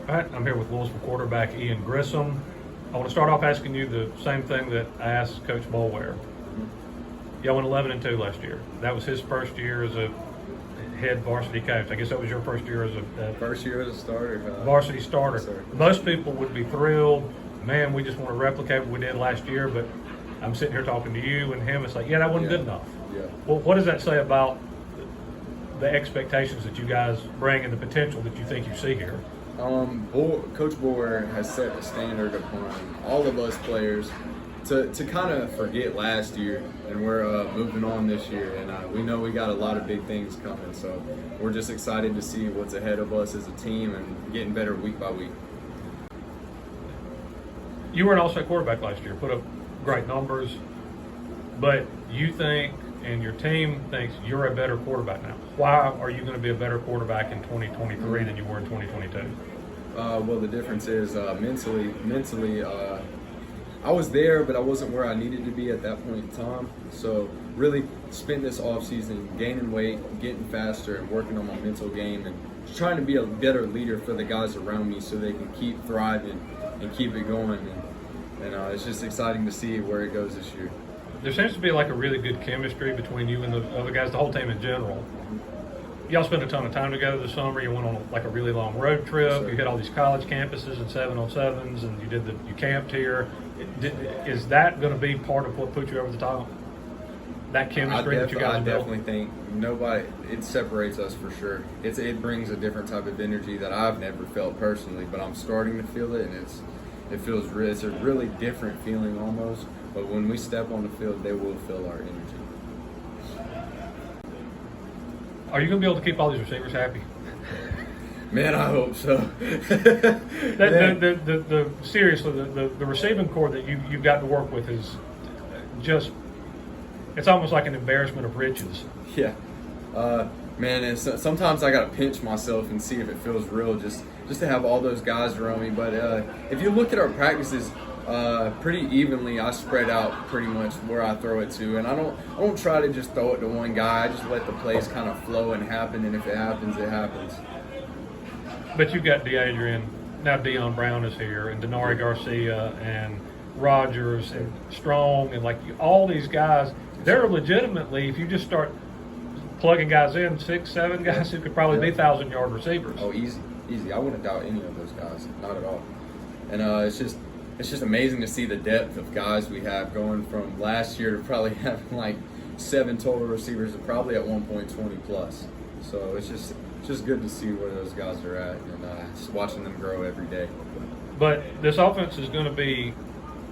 All right, I'm here with Lewisville quarterback Ian Grissom. I want to start off asking you the same thing that I asked Coach Boulware. Y'all went 11-2 last year. That was his first year as a head varsity coach. I guess that was your first year as a First year as a starter. Varsity starter. Yes, Most people would be thrilled. Man, we just want to replicate what we did last year. But I'm sitting here talking to you and him. It's like, yeah, that wasn't good enough. Yeah. Well, what does that say about the expectations that you guys bring and the potential that you think you see here? Coach Boulware has set the standard upon all of us players to kind of forget last year, and we're moving on this year, and we know we got a lot of big things coming, so we're just excited to see what's ahead of us as a team and getting better week by week. You were an all-state quarterback last year, put up great numbers, but you think and your team thinks you're a better quarterback now. Why are you going to be a better quarterback in 2023 than you were in 2022? Well, the difference is mentally, I was there, but I wasn't where I needed to be at that point in time. So really spent this offseason gaining weight, getting faster, and working on my mental game, and just trying to be a better leader for the guys around me so they can keep thriving and keep it going. And it's just exciting to see where it goes this year. There seems to be like a really good chemistry between you and the other guys, the whole team in general. Y'all spent a ton of time together this summer. You went on like a really long road trip. Yes, sir. You hit all these college campuses and 7-on-7s, and you camped here. Is that going to be part of what put you over the top? That chemistry that you guys I built? definitely think it separates us for sure. It brings a different type of energy that I've never felt personally, but I'm starting to feel it, and it's a really different feeling almost. But when we step on the field, they will feel our energy. Are you going to be able to keep all these receivers happy? Man, I hope so. Seriously, the receiving core that you've got to work with is just, it's almost like an embarrassment of riches. Yeah. Man, and sometimes I got to pinch myself and see if it feels real just to have all those guys around me. But if you look at our practices, pretty evenly, I spread out pretty much where I throw it to, and I don't try to just throw it to one guy. I just let the plays kind of flow and happen, and if it happens, it happens. But you've got DeAdrian, now Deion Brown is here, and Denari Garcia, and Rogers, and Strong, and like all these guys, they're legitimately, if you just start plugging guys in, 6, 7 guys who could probably be 1,000-yard receivers. Oh, easy. I wouldn't doubt any of those guys, not at all. And it's just amazing to see the depth of guys we have, going from last year to probably having like 7 total receivers and probably at one point 20 plus. So it's just good to see where those guys are at, and just watching them grow every day. But this offense is going to be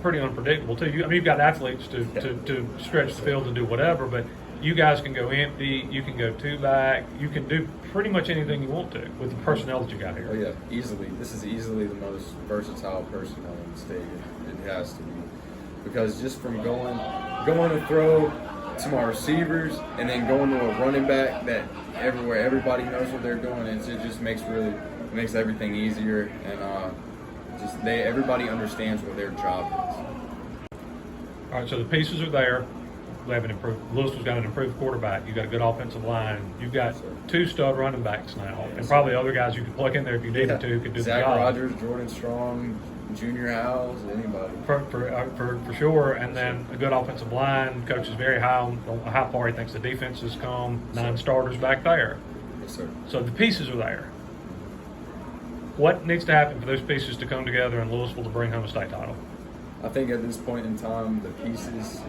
pretty unpredictable too. You've got athletes to stretch the field and do whatever, but you guys can go empty, you can go 2-back, you can do pretty much anything you want to with the personnel that you got here. Oh yeah, easily. This is easily the most versatile personnel in the state. It has to be, because just from going to throw to my receivers and then going to a running back that everybody knows what they're doing, it just makes everything easier, and everybody understands what their job is. All right, so the pieces are there. We have Lewisville's got an improved quarterback. You've got a good offensive line. You've got 2 stud running backs now, and probably other guys you could plug in there if you needed to could do the job. Zach Rogers, Jordan Strong, Junior Howes, anybody. For sure, and then a good offensive line. Coach is very high on how far he thinks the defense has come. 9 starters back there. Yes, sir. So the pieces are there. What needs to happen for those pieces to come together in Lewisville to bring home a state title? I think at this point in time, the pieces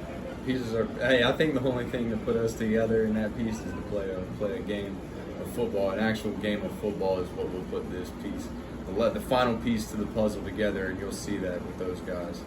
are. Hey, I think the only thing to put us together in that piece is to play a game of football. An actual game of football is what will put this piece, the final piece to the puzzle together, and you'll see that with those guys.